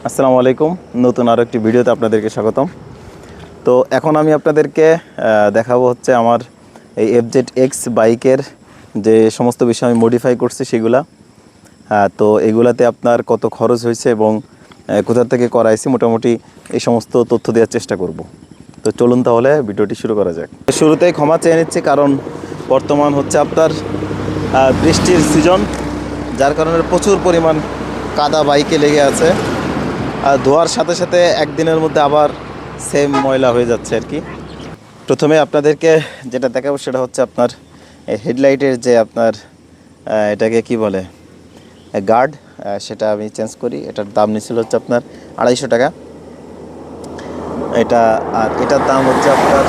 আসসালামু আলাইকুম। নতুন আরও একটি ভিডিওতে আপনাদেরকে স্বাগতম। তো এখন আমি আপনাদেরকে দেখাবো হচ্ছে আমার এই FZ-X বাইকের যে সমস্ত বিষয় আমি মডিফাই করছি সেগুলা। তো এগুলাতে আপনার কত খরচ হয়েছে এবং কোথা থেকে করাইছি মোটামুটি এই সমস্ত তথ্য দেওয়ার চেষ্টা করব। তো চলুন তাহলে ভিডিওটি শুরু করা যাক। শুরুতেই ক্ষমা চেয়ে নিচ্ছি, কারণ বর্তমান হচ্ছে আপনার বৃষ্টির সিজন, যার কারণে প্রচুর পরিমাণ কাদা বাইকে লেগে আছে। আর ধোয়ার সাথে সাথে একদিনের মধ্যে আবার সেম ময়লা হয়ে যাচ্ছে আর কি। প্রথমে আপনাদেরকে যেটা দেখাবো সেটা হচ্ছে আপনার হেডলাইটের যে আপনার এটাকে কি বলে গার্ড, সেটা আমি চেঞ্জ করি। এটার দাম নিয়েছিল হচ্ছে আপনার 250 টাকা এটা। আর এটার দাম হচ্ছে আপনার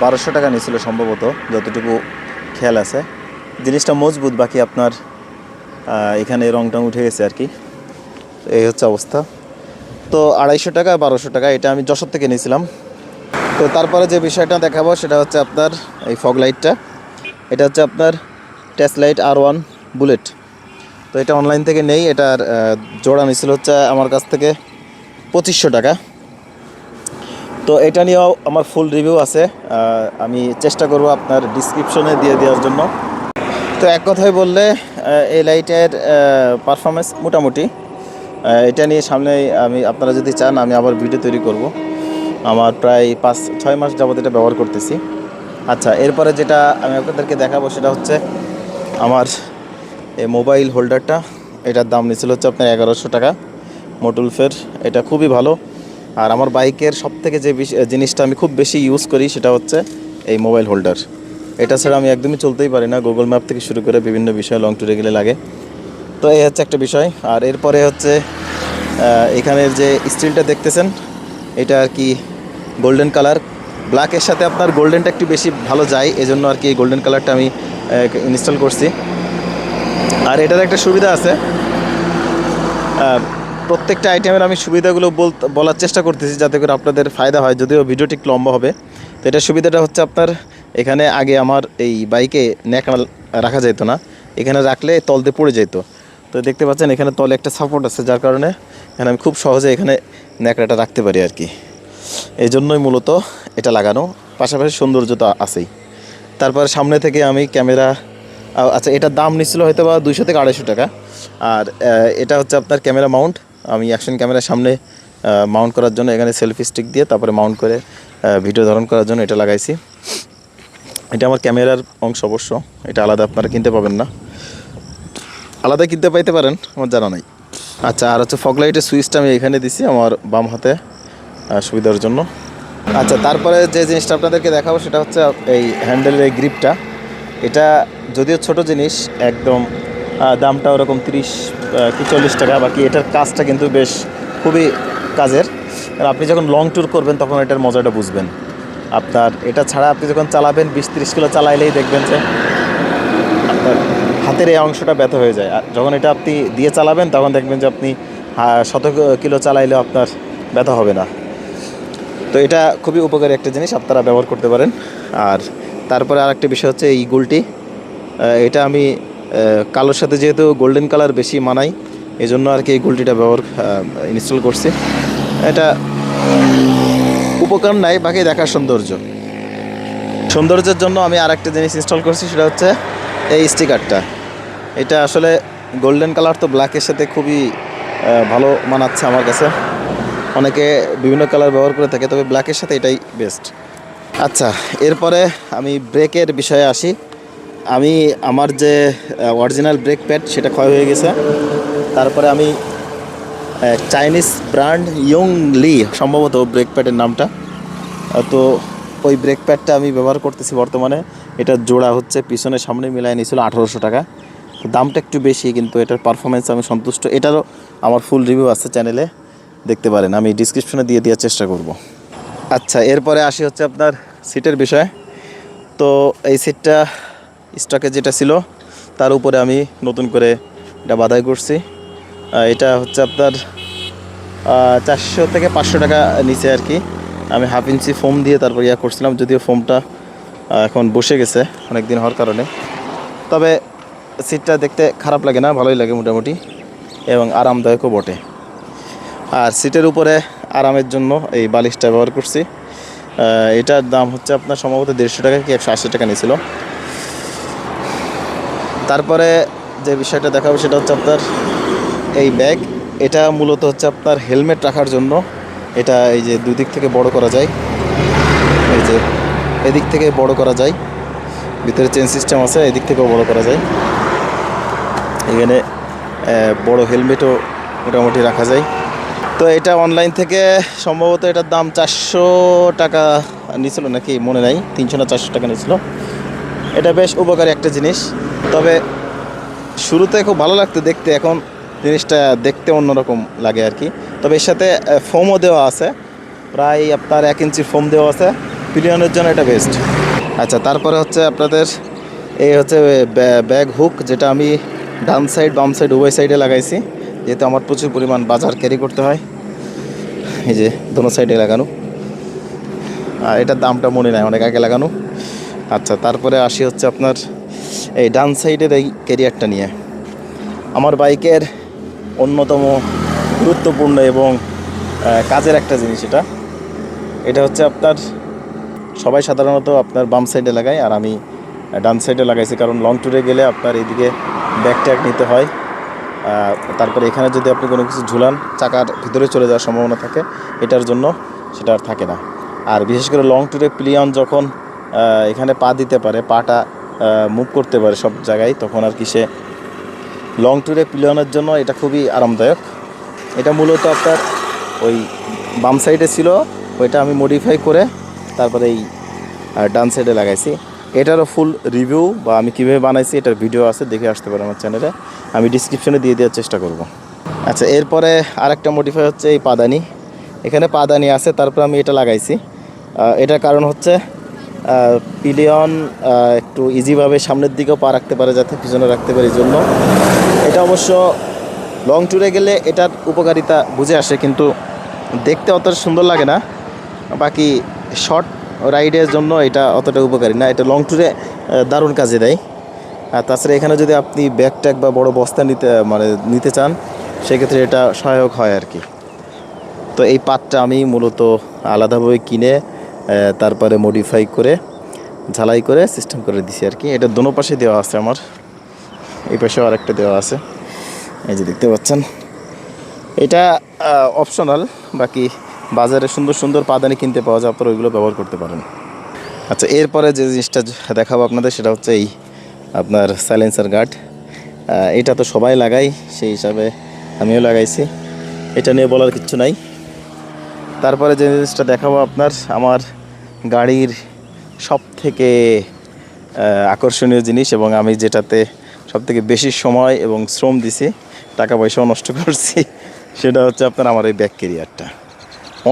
1200 টাকা নিয়েছিল সম্ভবত, যতটুকু খেয়াল আছে। জিনিসটা মজবুত, বাকি আপনার এখানে রংটা উঠে গেছে আর কি। এই হচ্ছে অবস্থা। তো 250 টাকা 1200 টাকা এটা আমি যশোর থেকে নিয়েছিলাম। তো তারপরে যে বিষয়টা দেখাবো সেটা হচ্ছে আপনার এই ফগ লাইটটা। এটা হচ্ছে আপনার টেসলাইট R1 বুলেট। তো এটা অনলাইন থেকে নেই। এটার জোড়া নিয়েছিল হচ্ছে আমার কাছ থেকে 2500 টাকা। তো এটা নিয়েও আমার ফুল রিভিউ আছে, আমি চেষ্টা করব আপনার ডিসক্রিপশনে দিয়ে দেওয়ার জন্য। তো এক কথায় বললে এই লাইটের পারফরমেন্স মোটামুটি। এটা নিয়ে সামনে আপনারা যদি চান আমি আবার ভিডিও তৈরি করব। আমার প্রায় 5-6 মাস যাবত এটা ব্যবহার করতেছি। আচ্ছা, এরপরে যেটা আমি আপনাদেরকে দেখাবো সেটা হচ্ছে আমার এই মোবাইল হোল্ডারটা। এটার দাম নিয়েছিল হচ্ছে আপনার 1100 টাকা মোটুলফের। এটা খুবই ভালো। আর আমার বাইকের সবথেকে যে জিনিসটা আমি খুব বেশি ইউজ করি সেটা হচ্ছে এই মোবাইল হোল্ডার। এটা ছাড়া আমি একদমই চলতেই পারি না। গুগল ম্যাপ থেকে শুরু করে বিভিন্ন বিষয় লং ট্যুরে গেলে লাগে। তো এই হচ্ছে একটা বিষয়। আর এরপরে হচ্ছে এখানের যে স্টিলটা দেখতেছেন এটা আর কি গোল্ডেন কালার। ব্ল্যাকের সাথে আপনার গোল্ডেনটা একটু বেশি ভালো যায়, এজন্য আর কি এই গোল্ডেন কালারটা আমি ইনস্টল করছি। আর এটার একটা সুবিধা আছে, প্রত্যেকটা আইটেমের আমি সুবিধাগুলো বলার চেষ্টা করতেছি যাতে করে আপনাদের ফায়দা হয়, যদিও ভিডিওটি একটু লম্বা হবে। তো এটার সুবিধাটা হচ্ছে আপনার এখানে আগে আমার এই বাইকে ন্যাকড়া রাখা যেত না, এখানে রাখলে তল দিয়ে পড়ে যেত। তো দেখতে পাচ্ছেন এখানে তলে একটা সাপোর্ট আছে, যার কারণে এখানে আমি খুব সহজে এখানে ন্যাকড়াটা রাখতে পারি আর কি। এই জন্যই মূলত এটা লাগানো, পাশাপাশি সৌন্দর্য তো আছেই। তারপর সামনে থেকে আমি ক্যামেরা, আচ্ছা এটার দাম নিচ্ছিল হয়তো বা 200 থেকে 250 টাকা। আর এটা হচ্ছে আপনার ক্যামেরা মাউন্ট। আমি অ্যাকশন ক্যামেরার সামনে মাউন্ট করার জন্য এখানে সেলফি স্টিক দিয়ে তারপরে মাউন্ট করে ভিডিও ধারণ করার জন্য এটা লাগাইছি। এটা আমার ক্যামেরার অংশ অবশ্য, এটা আলাদা আপনারা কিনতে পাবেন না, আলাদা কিনতে পাইতে পারেন, আমার জানা নাই। আচ্ছা, আর হচ্ছে ফগ লাইটের সুইচটা আমি এখানে দিছি আমার বাম হাতে সুবিধার জন্য। আচ্ছা, তারপরে যে জিনিসটা আপনাদেরকে দেখাবো সেটা হচ্ছে এই হ্যান্ডেলের এই গ্রিপটা। এটা যদিও ছোট জিনিস, একদম দামটা ওরকম 30 কি 40 টাকা, বাকি এটার কাজটা কিন্তু বেশ খুবই কাজের। আর আপনি যখন লং ট্যুর করবেন তখন এটার মজাটা বুঝবেন। আপনার এটা ছাড়া আপনি যখন চালাবেন 20-30 কিলো চালাইলেই দেখবেন যে আপনার হাতের এই অংশটা ব্যথা হয়ে যায়। আর যখন এটা আপনি দিয়ে চালাবেন তখন দেখবেন যে আপনি 100 কিলো চালাইলেও আপনার ব্যথা হবে না। তো এটা খুবই উপকারী একটা জিনিস, আপনারা ব্যবহার করতে পারেন। আর তারপরে আরেকটা বিষয় হচ্ছে এই গুলটি। এটা আমি কালোর সাথে যেহেতু গোল্ডেন কালার বেশি মানাই, এই জন্য আর কি এই গুলটিটা ইনস্টল করছি। এটা উপকার নাই, বাকি দেখার সৌন্দর্যের জন্য আমি আরেকটা জিনিস ইনস্টল করছি, সেটা হচ্ছে এই স্টিকারটা। এটা আসলে গোল্ডেন কালার তো ব্ল্যাকের সাথে খুবই ভালো মানাচ্ছে আমার কাছে। অনেকে বিভিন্ন কালার ব্যবহার করে থাকে, তবে ব্ল্যাকের সাথে এটাই বেস্ট। আচ্ছা, এরপরে আমি ব্রেকের বিষয়ে আসি। আমার যে অরিজিনাল ব্রেক প্যাড সেটা ক্ষয় হয়ে গেছে। তারপরে আমি চাইনিজ ব্র্যান্ড ইয়ং লি সম্ভবত ব্রেক প্যাডের নামটা, তো ওই ব্রেক প্যাডটা আমি ব্যবহার করতেছি বর্তমানে। এটার জোড়া হচ্ছে পিছনে সামনে মিলাই নিয়েছিল 1800 টাকা। তো দামটা একটু বেশি, কিন্তু এটার পারফরমেন্স আমি সন্তুষ্ট। এটারও আমার ফুল রিভিউ আছে চ্যানেলে, দেখতে পারেন, আমি ডিসক্রিপশনে দিয়ে দেওয়ার চেষ্টা করব। আচ্ছা, এরপরে আসি হচ্ছে আপনার সিটের বিষয়ে। তো এই সিটটা স্টকে যেটা ছিল তার উপরে আমি নতুন করে এটা বাধাই করছি। এটা হচ্ছে আপনার 400 থেকে 500 টাকা নিচে আর কি। আমি 1/2 ইঞ্চি ফোম দিয়ে তারপর করছিলাম, যদিও ফোমটা এখন বসে গেছে অনেক দিন হওয়ার কারণে। তবে সিটটা দেখতে খারাপ লাগে না, ভালোই লাগে মোটামুটি, এবং আরামদায়কও বটে। আর সিটের উপরে আরামের জন্য এই বালিশটা ব্যবহার করছি। এটার দাম হচ্ছে আপনার সম্ভবত 150 টাকা কি 180 টাকা নিয়েছিল। তারপরে যে বিষয়টা দেখাবো সেটা হচ্ছে আপনার এই ব্যাগ। এটা মূলত হচ্ছে আপনার হেলমেট রাখার জন্য। এটা এই যে দুদিক থেকে বড় করা যায়, এই যে এদিক থেকে বড় করা যায়, ভিতরে চেন সিস্টেম আছে, এদিক থেকেও বড় করা যায়। এখানে বড় হেলমেটও মোটামুটি রাখা যায়। তো এটা অনলাইন থেকে সম্ভবত এটার দাম 400 টাকা নিয়েছিল নাকি মনে নাই, 300 না 400 টাকা নিয়েছিল। এটা বেশ উপকারী একটা জিনিস। তবে শুরুতে খুব ভালো লাগতো দেখতে, এখন জিনিসটা দেখতে অন্যরকম লাগে আর কি। তবে এর সাথে ফোমও দেওয়া আছে, প্রায় আপনার 1 ইঞ্চি ফোম দেওয়া আছে, পিলিয়নের জন্য এটা বেস্ট। আচ্ছা, তারপরে হচ্ছে আপনাদের এই হচ্ছে ব্যাগ হুক, যেটা আমি ডান সাইড বাম সাইড উভয় সাইডে লাগাইছি, যেহেতু আমার প্রচুর পরিমাণ বাজার ক্যারি করতে হয়। এই যে দোনো সাইডে লাগানো, আর এটার দামটা মনে নাই, অনেক আগে লাগানো। আচ্ছা, তারপরে আসি হচ্ছে আপনার এই ডান সাইডের এই ক্যারিয়ারটা নিয়ে। আমার বাইকের অন্যতম গুরুত্বপূর্ণ এবং কাজের একটা জিনিস এটা। এটা হচ্ছে আপনার সবাই সাধারণত আপনার বাম সাইডে লাগায়, আর আমি ডান সাইডে লাগাইছি, কারণ লং ট্যুরে গেলে আপনার এইদিকে ব্যাগ ট্যাগ নিতে হয়। তারপরে এখানে যদি আপনি কোনো কিছু ঝুলান, চাকার ভিতরে চলে যাওয়ার সম্ভাবনা থাকে, এটার জন্য সেটা আর থাকে না। আর বিশেষ করে লং ট্যুরে পিলিয়ন যখন এখানে পা দিতে পারে, পাটা মুভ করতে পারে সব জায়গায়, তখন আর কি সে লং ট্যুরে পিলিয়নের জন্য এটা খুবই আরামদায়ক। এটা মূলত আপনার ওই বাম সাইডে ছিল, ওইটা আমি মডিফাই করে তারপরে এই ডান সাইডে লাগাইছি। এটারও ফুল রিভিউ বা আমি কীভাবে বানাইছি এটার ভিডিও আছে, দেখে আসতে পারেন আমার চ্যানেলে, আমি ডিসক্রিপশনে দিয়ে দেওয়ার চেষ্টা করব। আচ্ছা, এরপরে আরেকটা মডিফাই হচ্ছে এই পাদানি। এখানে পাদানি আছে, তারপর আমি এটা লাগাইছি। এটার কারণ হচ্ছে পিলিয়ন একটু ইজিভাবে সামনের দিকেও পা রাখতে পারে, যাতে পিছনে রাখতে পারে, এই জন্য। এটা অবশ্য লং ট্যুরে গেলে এটার উপকারিতা বুঝে আসে, কিন্তু দেখতে অতটা সুন্দর লাগে না। বাকি শর্ট রাইডের জন্য এটা অতটা উপকারী না, এটা লং ট্যুরে দারুণ কাজে দেয়। আর তাছাড়া এখানে যদি আপনি ব্যাগ ট্যাগ বা বড় বস্তা নিতে চান, সেক্ষেত্রে এটা সহায়ক হয় আর কি। তো এই পাতটা আমি মূলত আলাদাভাবে কিনে তারপরে মডিফাই করে ঝালাই করে সিস্টেম করে দিছি আর কি। এটা দোনো পাশে দেওয়া আছে, আমার এই পাশেও আরেকটা দেওয়া আছে, এই যে দেখতে পাচ্ছেন। এটা অপশনাল, বাকি বাজারে সুন্দর সুন্দর পাদানি কিনতে পাওয়া যায়, আপনারা ওইগুলো ব্যবহার করতে পারেন। আচ্ছা, এরপরে যে জিনিসটা দেখাবো আপনাদের, সেটা হচ্ছে এই আপনার সাইলেন্সার গার্ড। এটা তো সবাই লাগাই, সেই হিসাবে আমিও লাগাইছি, এটা নিয়ে বলার কিচ্ছু নাই। তারপরে যে জিনিসটা দেখাবো আপনার, আমার গাড়ির সব থেকে আকর্ষণীয় জিনিস, এবং আমি যেটাতে সব থেকে বেশি সময় এবং শ্রম দিছি, টাকা পয়সাও নষ্ট করছি, সেটা হচ্ছে আপনার আমার এই ব্যাক ক্যারিয়ারটা।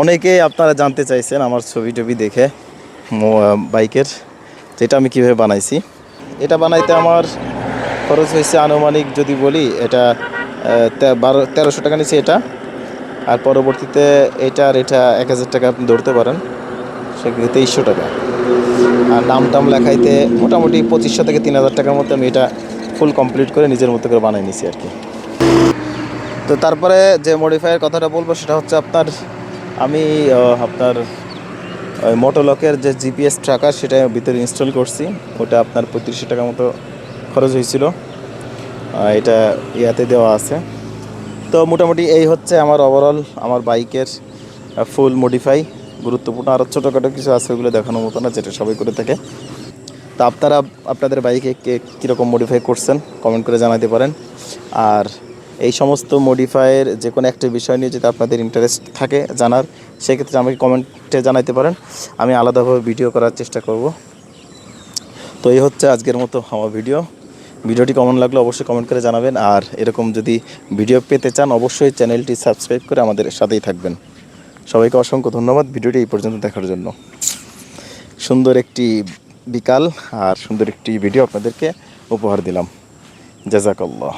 অনেকেই আপনারা জানতে চাইছেন আমার ছবি টবি দেখে বাইকের, যেটা আমি কীভাবে বানাইছি। এটা বানাইতে আমার খরচ হয়েছে আনুমানিক যদি বলি, এটা 1300 টাকা নিয়েছি এটা। আর পরবর্তীতে এটা 1000 টাকা আপনি ধরতে পারেন, সেক্ষেত্রে 2300 টাকা। আর নাম টাম লেখাইতে মোটামুটি 2500 থেকে 3000 টাকার মধ্যে আমি এটা ফুল কমপ্লিট করে নিজের মতো করে বানিয়ে নিয়েছি আর কি। তো তারপরে যে মডিফাইয়ের কথাটা বলবো, সেটা হচ্ছে আপনার আমি আপনার মোটোলকের যে জিপিএস ট্র্যাকার, সেটা ভিতরে ইনস্টল করছি। ওটা আপনার 3500 টাকার মতো খরচ হয়েছিল, এটা ইয়াতে দেওয়া আছে। তো মোটামুটি এই হচ্ছে আমার ওভারঅল আমার বাইকের ফুল মডিফাই। গুরুত্বপূর্ণ আরও ছোটোখাটো কিছু আছে, ওগুলো দেখানোর মতো না, যেটা সবাই করে থাকে। তো আপনারা আপনাদের বাইকে কীরকম মডিফাই করছেন কমেন্ট করে জানাতে পারেন। আর এই সমস্ত মডিফাইয়ের যে কোনো একটা বিষয় নিয়ে যদি আপনাদের ইন্টারেস্ট থাকে জানার, সেক্ষেত্রে আমাকে কমেন্টে জানাতে পারেন, আমি আলাদাভাবে ভিডিও করার চেষ্টা করব। তো এই হচ্ছে আজকের মতো আমার ভিডিওটি কেমন লাগলো অবশ্যই কমেন্ট করে জানাবেন। আর এরকম যদি ভিডিও পেতে চান, অবশ্যই চ্যানেলটি সাবস্ক্রাইব করে আমাদের সাথেই থাকবেন। সবাইকে অসংখ্য ধন্যবাদ ভিডিওটি এই পর্যন্ত দেখার জন্য। সুন্দর একটি বিকাল আর সুন্দর একটি ভিডিও আপনাদেরকে উপহার দিলাম। জাযাকাল্লাহ।